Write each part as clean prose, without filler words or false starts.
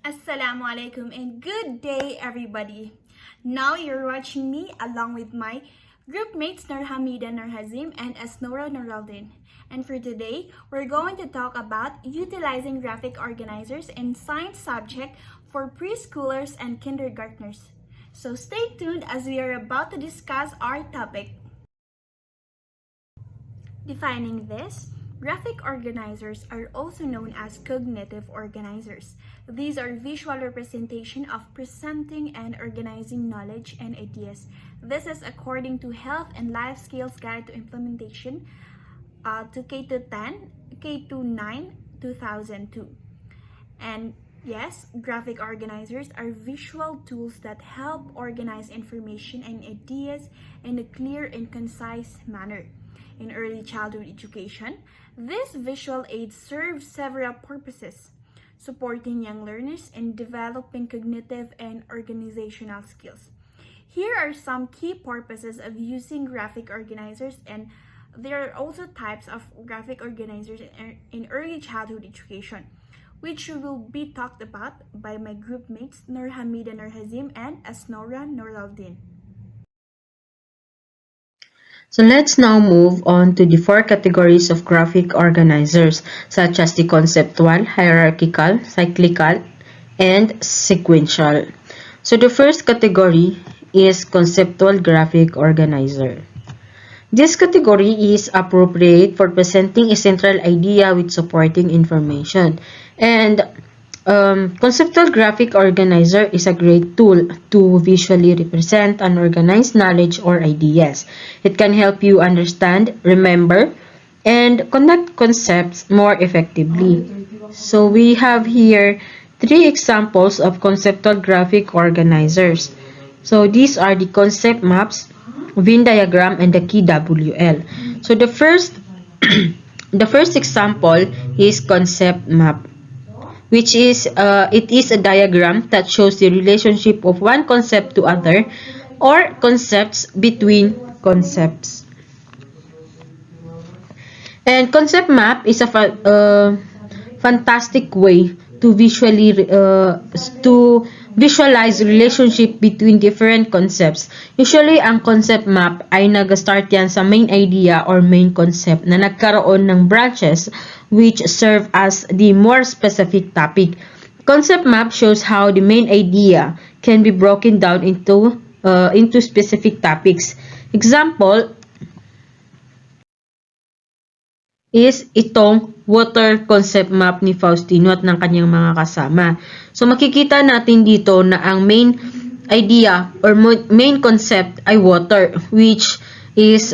Assalamu alaikum and good day everybody. Now you're watching me along with my group mates Nur Hamida, Nur Hazim and Asnora Nuraldin. And for today, we're going to talk about utilizing graphic organizers in science subject for preschoolers and kindergartners. So stay tuned as we are about to discuss our topic. Defining this, graphic organizers are also known as cognitive organizers. These are visual representation of presenting and organizing knowledge and ideas. This is according to Health and Life Skills Guide to Implementation to K-10, K-9, 2002. And yes, graphic organizers are visual tools that help organize information and ideas in a clear and concise manner. In early childhood education, this visual aid serves several purposes, supporting young learners in developing cognitive and organizational skills. Here are some key purposes of using graphic organizers, and there are also types of graphic organizers in early childhood education, which will be talked about by my group mates Nur Hamida Nur Hazim and Asnora Nuraldin. So let's now move on to the four categories of graphic organizers, such as the conceptual, hierarchical, cyclical, and sequential. So the first category is conceptual graphic organizer. This category is appropriate for presenting a central idea with supporting information. And conceptual graphic organizer is a great tool to visually represent and organize knowledge or ideas. It can help you understand, remember, and connect concepts more effectively. So we have here three examples of conceptual graphic organizers. So these are the concept maps, Venn diagram, and the KWL. So the first the first example is concept map, which is it is a diagram that shows the relationship of one concept to other or concepts between concepts. And concept map is a fantastic way to visualize relationship between different concepts. Usually, ang concept map ay nag-start yan sa main idea or main concept na nagkaroon ng branches which serve as the more specific topic. Concept map shows how the main idea can be broken down into specific topics. Example is itong water concept map ni Faustino at ng kanyang mga kasama. So makikita natin dito na ang main idea or main concept ay water, which is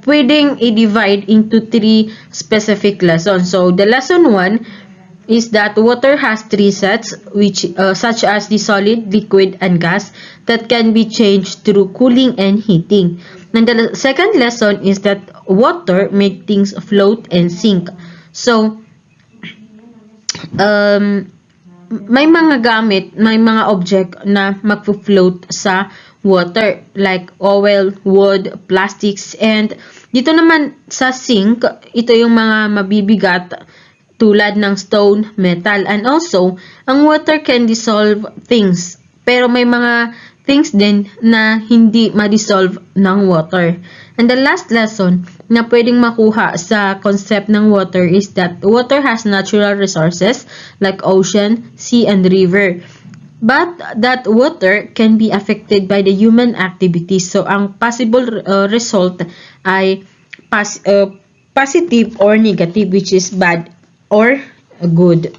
pwedeng i-divide into three specific lessons. So the lesson 1 is that water has three sets, which such as the solid, liquid, and gas that can be changed through cooling and heating. And the second lesson is that water makes things float and sink. So, may mga gamit, may mga object na magfo-float sa water like oil, wood, plastics, and dito naman sa sink, ito yung mga mabibigat tulad ng stone, metal, and also, ang water can dissolve things. Pero may mga things din na hindi ma-dissolve ng water. And the last lesson na pwedeng makuha sa concept ng water is that water has natural resources like ocean, sea, and river. But that water can be affected by the human activities. So, ang possible result ay positive or negative, which is bad or good.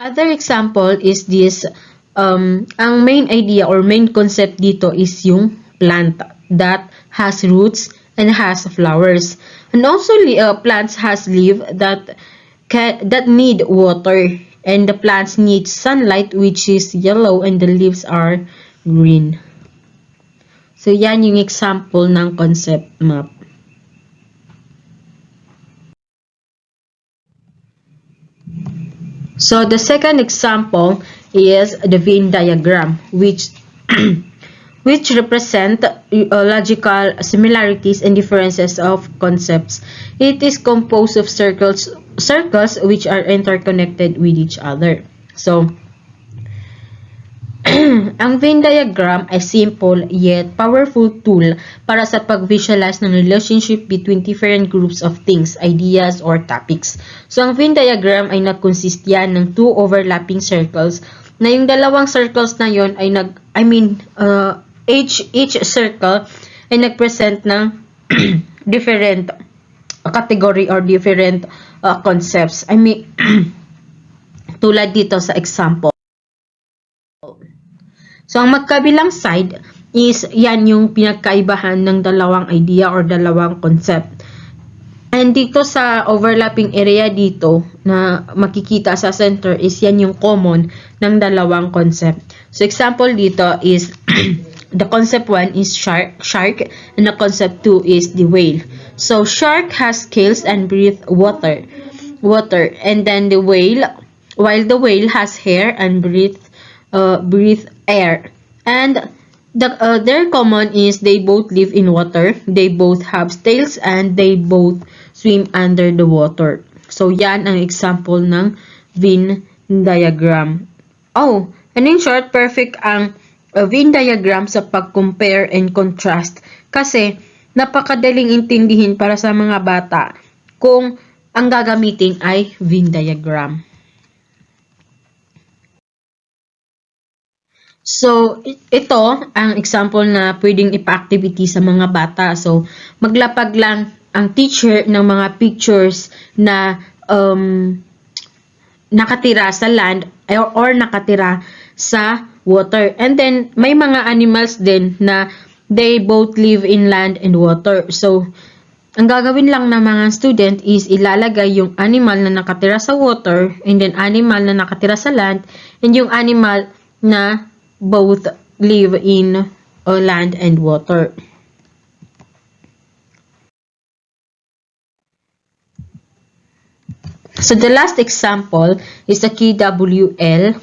Other example is this, ang main idea or main concept dito is yung plant that has roots and has flowers. And also plants has leaves that need water, and the plants need sunlight, which is yellow, and the leaves are green. So yan yung example ng concept map. So the second example is the Venn diagram, which which represent logical similarities and differences of concepts. It is composed of circles which are interconnected with each other. So, ang Venn diagram ay simple yet powerful tool para sa pag-visualize ng relationship between different groups of things, ideas, or topics. So, ang Venn diagram ay nag-consist yan ng two overlapping circles na yung dalawang circles na yon ay each circle ay nag-present ng different category or different concepts. Tulad dito sa example. So, ang magkabilang side is yan yung pinagkaibahan ng dalawang idea or dalawang concept. And dito sa overlapping area dito na makikita sa center is yan yung common ng dalawang concept. So, example dito is the concept 1 is shark and the concept 2 is the whale. So, shark has scales and breathes water. And then the whale, while the whale has hair and breathe air. And their common is they both live in water, they both have tails, and they both swim under the water. So, yan ang example ng Venn diagram. Oh, and in short, perfect ang Venn diagram sa pag-compare and contrast kasi napakadaling intindihin para sa mga bata kung ang gagamitin ay Venn diagram. So, ito ang example na pwedeng ipa-activity sa mga bata. So, maglapag lang ang teacher ng mga pictures na nakatira sa land or nakatira sa water. And then, may mga animals din na they both live in land and water. So, ang gagawin lang ng mga student is ilalagay yung animal na nakatira sa water and then animal na nakatira sa land and yung animal na both live in land and water. So the last example is the KWL,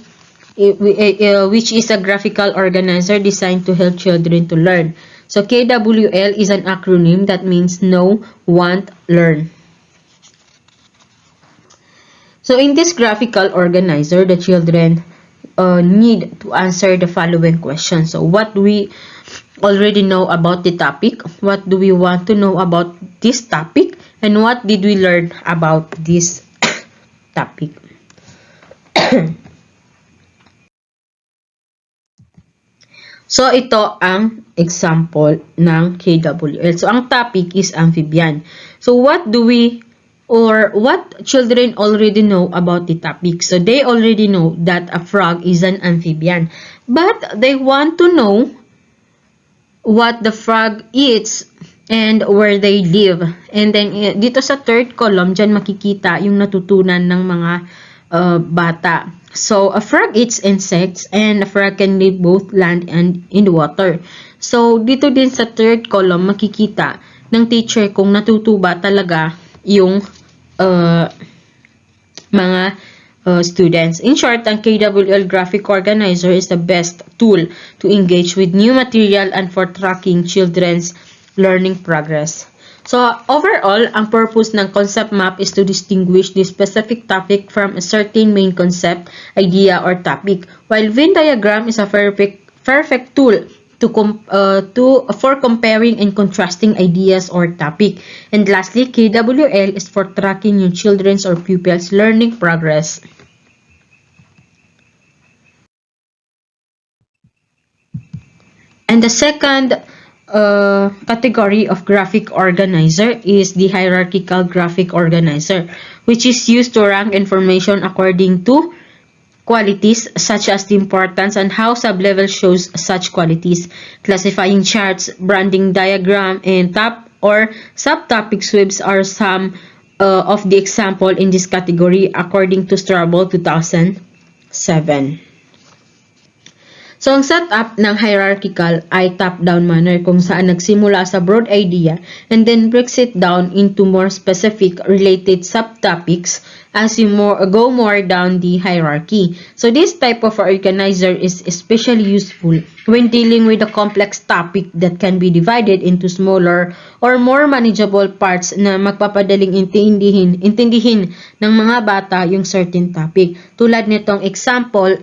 which is a graphical organizer designed to help children to learn. So KWL is an acronym that means know, want, learn. So in this graphical organizer, the children need to answer the following questions. So, what do we already know about the topic? What do we want to know about this topic? And what did we learn about this topic? So, ito ang example ng KWL. So, ang topic is amphibian. So, what children already know about the topic. So, they already know that a frog is an amphibian. But, they want to know what the frog eats and where they live. And then, dito sa third column, dyan makikita yung natutunan ng mga bata. So, a frog eats insects and a frog can live both land and in the water. So, dito din sa third column, makikita ng teacher kung natutuba talaga yung mga students. In short, ang KWL graphic organizer is the best tool to engage with new material and for tracking children's learning progress. So, overall, ang purpose ng concept map is to distinguish the specific topic from a certain main concept, idea, or topic, while Venn diagram is a perfect tool for comparing and contrasting ideas or topic. And lastly, KWL is for tracking your children's or pupils' learning progress. And the second category of graphic organizer is the hierarchical graphic organizer, which is used to rank information according to qualities such as the importance and how sublevel shows such qualities, classifying charts, branding diagram, and top or subtopic sweeps are some of the example in this category according to Strabo 2007. So, ang setup ng hierarchical ay top-down manner kung saan nagsimula sa broad idea and then breaks it down into more specific related subtopics as you go more down the hierarchy. So, this type of organizer is especially useful when dealing with a complex topic that can be divided into smaller or more manageable parts na magpapadaling intindihin ng mga bata yung certain topic. Tulad nitong example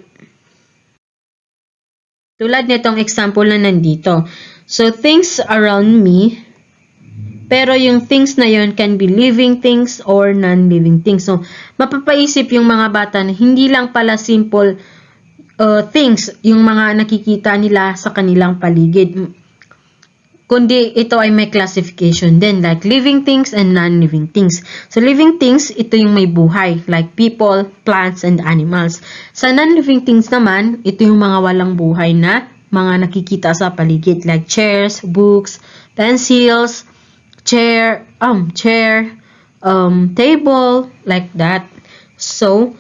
na nandito. So, things around me, pero yung things na yun can be living things or non-living things. So, mapapaisip yung mga bata na hindi lang pala simple things yung mga nakikita nila sa kanilang paligid. Kundi ito ay may classification din like living things and non-living things. So living things, ito yung may buhay like people, plants, and animals. Sa non-living things naman, ito yung mga walang buhay na mga nakikita sa paligid like chairs, books, pencils, table, like that. So,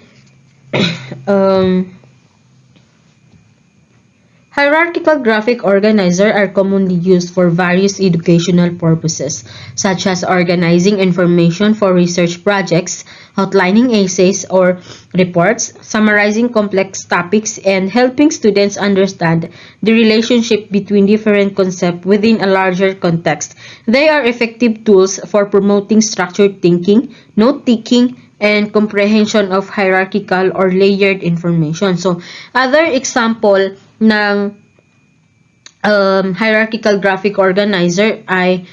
hierarchical graphic organizers are commonly used for various educational purposes, such as organizing information for research projects, outlining essays or reports, summarizing complex topics, and helping students understand the relationship between different concepts within a larger context. They are effective tools for promoting structured thinking, note-taking, and comprehension of hierarchical or layered information. So, other example ng hierarchical graphic organizer ay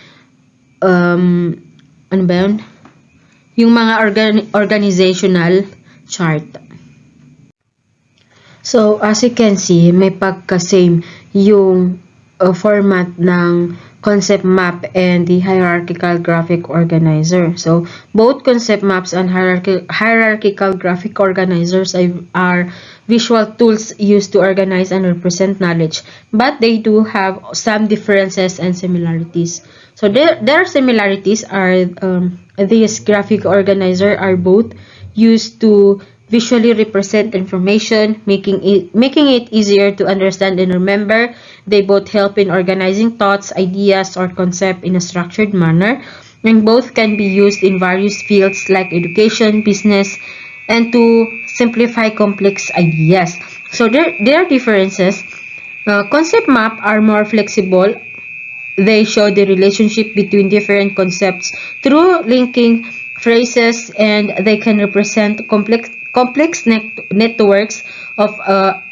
ano ba yun? Yung mga organizational chart. So, as you can see, may pagka-same yung format ng concept map and the hierarchical graphic organizer. So, both concept maps and hierarchical graphic organizers are visual tools used to organize and represent knowledge, but they do have some differences and similarities. So, their similarities are these graphic organizer are both used to visually represent information, making it easier to understand and remember. They both help in organizing thoughts, ideas, or concepts in a structured manner, and both can be used in various fields like education, business, and to simplify complex ideas. So their differences. Concept map are more flexible. They show the relationship between different concepts through linking phrases, and they can represent complex networks of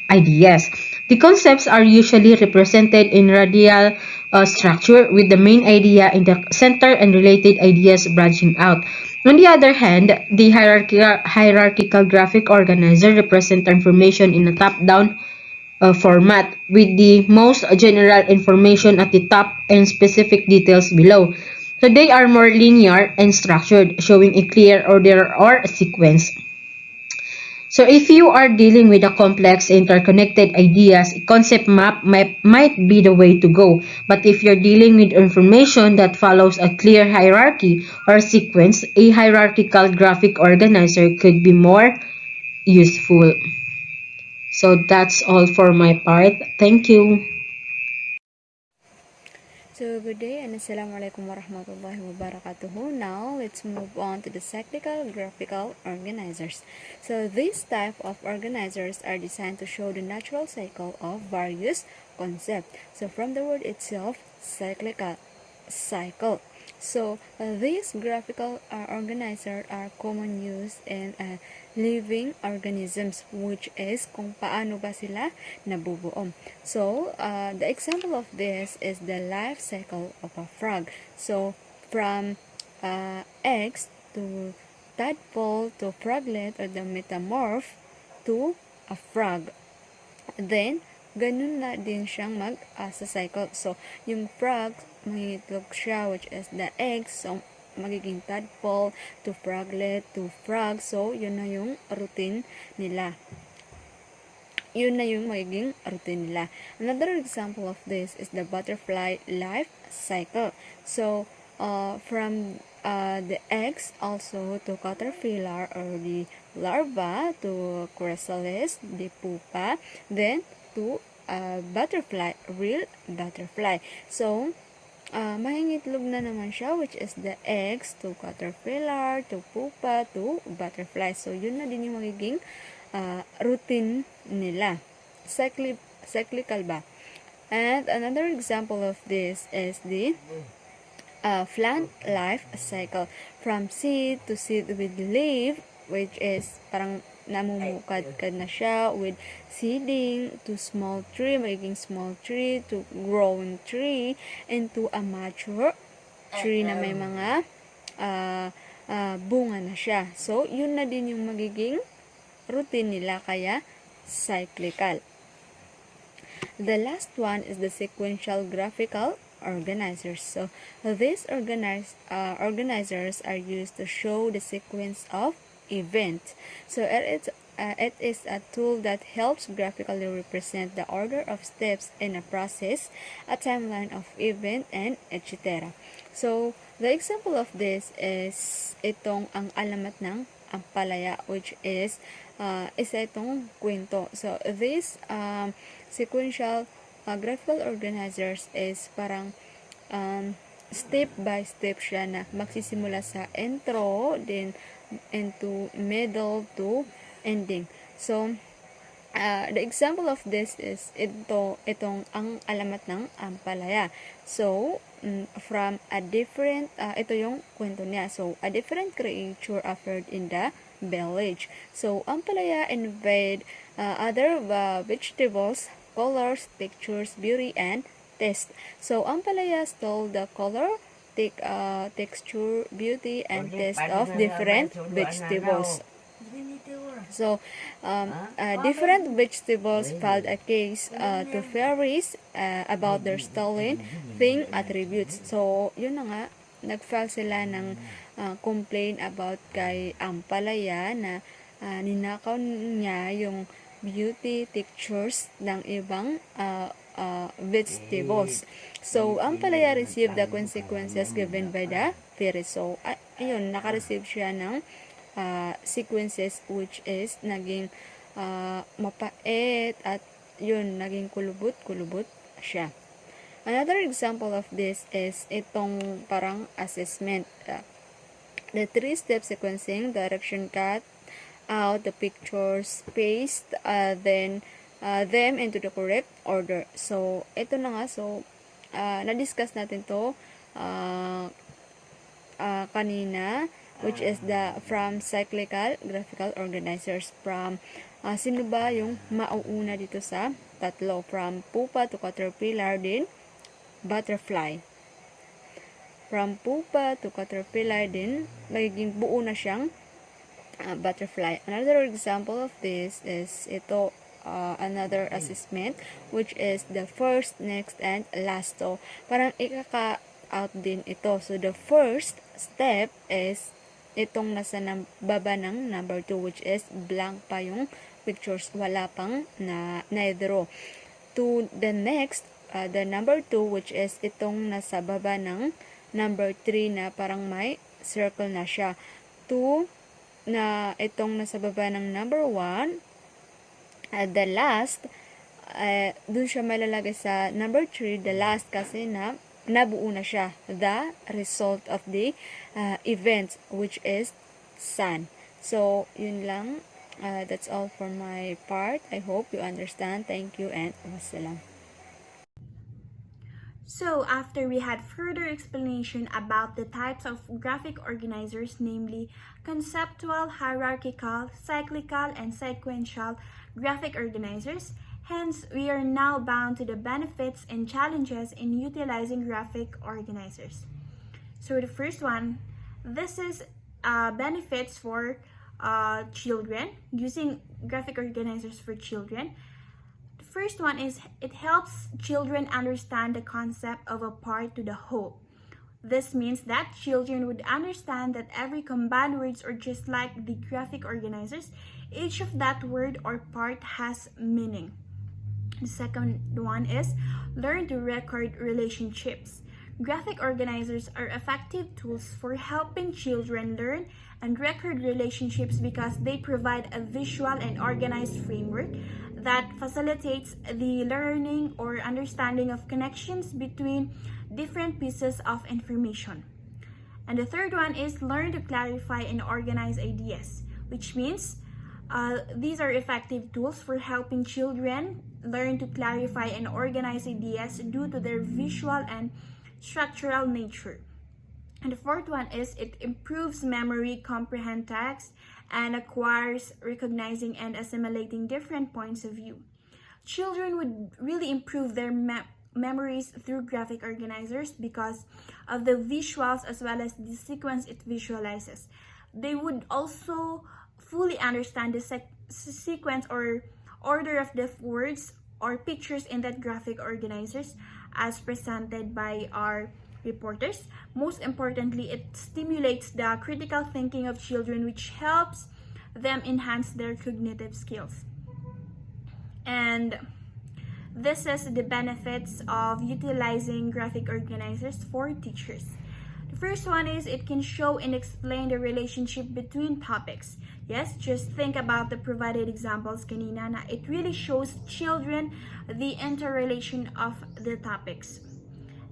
ideas. The concepts are usually represented in radial structure with the main idea in the center and related ideas branching out. On the other hand, the hierarchical graphic organizer represents information in a top-down format with the most general information at the top and specific details below. So they are more linear and structured, showing a clear order or a sequence. So if you are dealing with a complex interconnected ideas, a concept map might be the way to go. But if you're dealing with information that follows a clear hierarchy or sequence, a hierarchical graphic organizer could be more useful. So that's all for my part. Thank you. So good day and Assalamualaikum warahmatullahi wabarakatuh. Now let's move on to the cyclical graphical organizers. So these type of organizers are designed to show the natural cycle of various concepts. So from the word itself, cyclical, cycle. So these graphical organizers are common use in living organisms, which is kung paano ba sila nabubuo. So the example of this is the life cycle of a frog. So from eggs to tadpole to froglet or the metamorph to a frog. Then ganun na din siyang sa cycle. So, yung frog, mangitlog siya, which is the eggs. So, magiging tadpole to froglet to frog. So, yun na yung routine nila. Yun na yung magiging routine nila. Another example of this is the butterfly life cycle. So, from the eggs also to caterpillar or the larva to chrysalis, the pupa, then to butterfly, real butterfly. So, mahingitlog na naman siya, which is the eggs to caterpillar, to pupa, to butterfly. So, yun na din yung magiging routine nila. Cyclical ba? And another example of this is the plant life cycle. From seed to seed with leaf, which is parang namumukad-kad na siya, with seeding to small tree, magiging small tree, to grown tree, into a mature tree na may mga bunga na siya. So, yun na din yung magiging routine nila, kaya cyclical. The last one is the sequential graphical organizers. So, these organizers are used to show the sequence of events. So, it is a tool that helps graphically represent the order of steps in a process, a timeline of event, and etc. So, the example of this is itong ang alamat ng ampalaya, which is isa itong kwento. So, this sequential graphical organizers is parang step by step siya na magsisimula sa intro, then into middle to ending. So, the example of this is itong ang alamat ng ampalaya. So, from a different, ito yung kwento niya. So, a different creature appeared in the village. So, ampalaya invade other vegetables, colors, textures, beauty, and taste. So, ampalaya stole the color, texture, beauty, and taste of different vegetables. So, different vegetables filed a case to fairies about their stolen thing attributes. So, yun na nga, nag-file sila ng complaint about kay ampalaya na ninakaw niya yung beauty textures ng ibang vegetables. So, ampalaya received the consequences given by the fairies. So, ayun, naka-receive siya ng sequences, which is naging mapait at yun, naging kulubot siya. Another example of this is itong parang assessment. The 3-step sequencing, direction, cut out the pictures, paste, then them into the correct order. So, ito na nga. So, na-discuss natin to kanina, which is the from cyclical graphical organizers. From sino ba yung mauuna dito sa tatlo? From pupa to caterpillar, din butterfly. From pupa to caterpillar, din magiging buo na siyang butterfly. Another example of this is ito, another assessment, which is the first, next, and last. So, parang ikaka-out din ito. So, the first step is itong nasa baba ng number 2, which is blank pa yung pictures, wala pang na-draw. To the next, the number 2, which is itong nasa baba ng number 3 na parang may circle na siya. To na itong nasa baba ng number 1, the last, dun siya malalagay sa number 3, the last, kasi nabuo na siya, the result of the event, which is sun. So, yun lang. That's all for my part. I hope you understand. Thank you and wassalam. So, after we had further explanation about the types of graphic organizers, namely conceptual, hierarchical, cyclical, and sequential graphic organizers, hence we are now bound to the benefits and challenges in utilizing graphic organizers. So, the first one, this is benefits for children, using graphic organizers for children. First one is it helps children understand the concept of a part to the whole. This means that children would understand that every combined words are just like the graphic organizers. Each of that word or part has meaning. The second one is learn to record relationships. Graphic organizers are effective tools for helping children learn and record relationships because they provide a visual and organized framework that facilitates the learning or understanding of connections between different pieces of information. And the third one is learn to clarify and organize ideas, which means these are effective tools for helping children learn to clarify and organize ideas due to their visual and structural nature. And the fourth one is it improves memory, comprehend text, and acquires recognizing and assimilating different points of view. Children would really improve their memories through graphic organizers because of the visuals as well as the sequence it visualizes. They would also fully understand the sequence or order of the words or pictures in that graphic organizers as presented by our reporters. Most importantly, it stimulates the critical thinking of children, which helps them enhance their cognitive skills. And this is the benefits of utilizing graphic organizers for teachers. The first one is it can show and explain the relationship between topics. Yes, just think about the provided examples kanina na it really shows children the interrelation of the topics.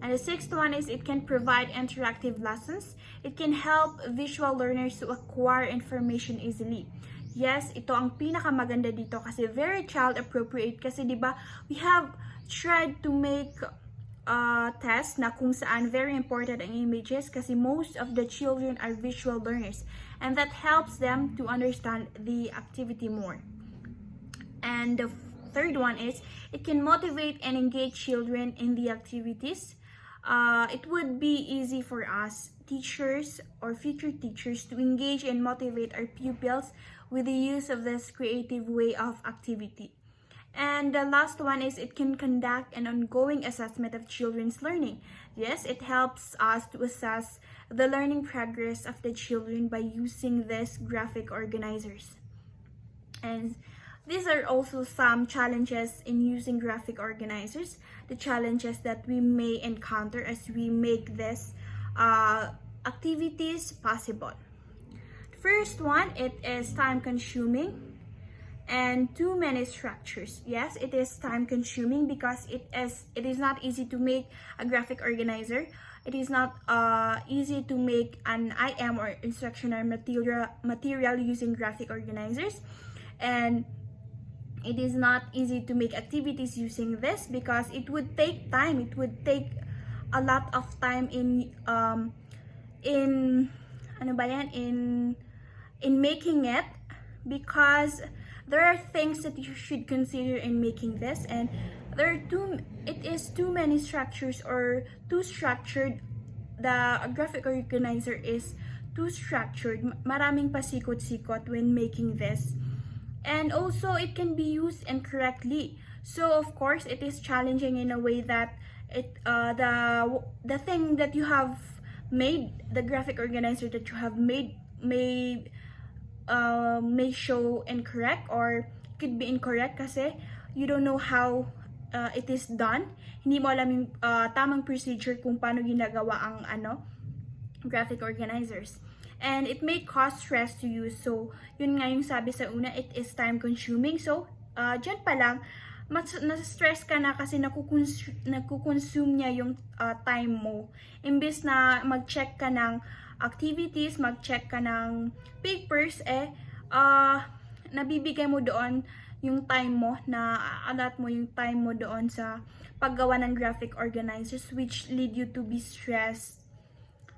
And the sixth one is it can provide interactive lessons. It can help visual learners to acquire information easily. Yes, ito ang pinakamaganda dito kasi very child appropriate kasi 'di ba? We have tried to make test na kung saan very important ang images kasi most of the children are visual learners and that helps them to understand the activity more. And the third one is it can motivate and engage children in the activities. It would be easy for us teachers or future teachers to engage and motivate our pupils with the use of this creative way of activity. And the last one is it can conduct an ongoing assessment of children's learning. Yes, it helps us to assess the learning progress of the children by using these graphic organizers. And these are also some challenges in using graphic organizers, the challenges that we may encounter as we make these activities possible. First one, it is time consuming and too many structures. Yes, it is time consuming because it is not easy to make a graphic organizer. It is not easy to make an IM or instructional material using graphic organizers, and it is not easy to make activities using this because it would take time. It would take a lot of time in making it because there are things that you should consider in making this, and it is too many structures or too structured. The graphic organizer is too structured. Maraming pasikot-sikot when making this. And also it can be used incorrectly. So of course it is challenging in a way that the thing that you have made, the graphic organizer that you have made may show incorrect or could be incorrect kasi you don't know how it is done. Hindi mo alam yung tamang procedure kung paano ginagawa ang graphic organizers. And it may cause stress to use. So, yun nga yung sabi sa una, it is time consuming. So, dyan pa lang, nasa-stress ka na kasi nakukonsume niya yung time mo. Imbes na mag-check ka ng activities, mag-check ka ng papers, nabibigay mo doon yung time mo, na allot mo yung time mo doon sa paggawa ng graphic organizers, which lead you to be stressed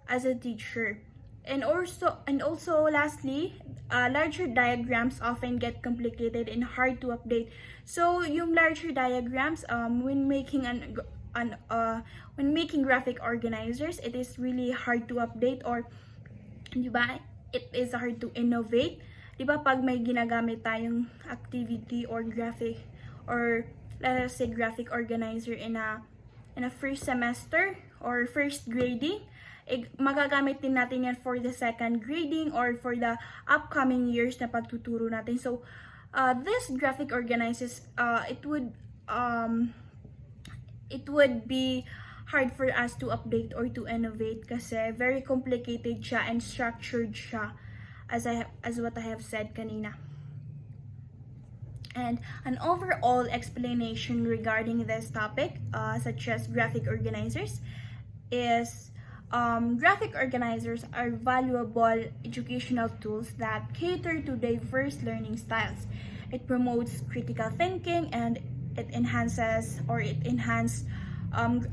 as a teacher. And also lastly, larger diagrams often get complicated and hard to update. So yung larger diagrams, when making when making graphic organizers, it is really hard to update, or diba, it is hard to innovate. Diba, pag may ginagamit tayong activity or graphic, or let us say graphic organizer in a first semester or first grading, magagamit din natin yan for the second grading or for the upcoming years na pagtuturo natin. So this graphic organizers, it would be hard for us to update or to innovate kasi very complicated siya and structured siya as what I have said kanina. And an overall explanation regarding this topic, such as graphic organizers, is graphic organizers are valuable educational tools that cater to diverse learning styles. It promotes critical thinking and it enhances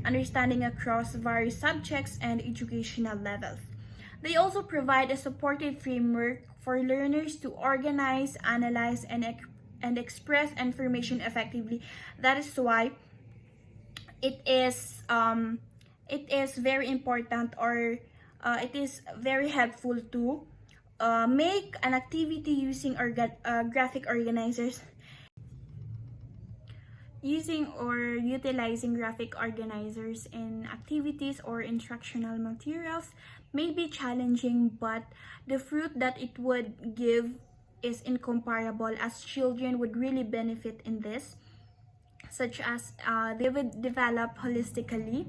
understanding across various subjects and educational levels. They also provide a supportive framework for learners to organize, analyze, and express information effectively. That is why it is very important, or it is very helpful to make an activity using graphic organizers. Using or utilizing graphic organizers in activities or instructional materials may be challenging, but the fruit that it would give is incomparable, as children would really benefit in this, such as they would develop holistically.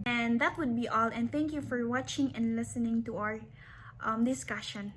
And that would be all, and thank you for watching and listening to our discussion.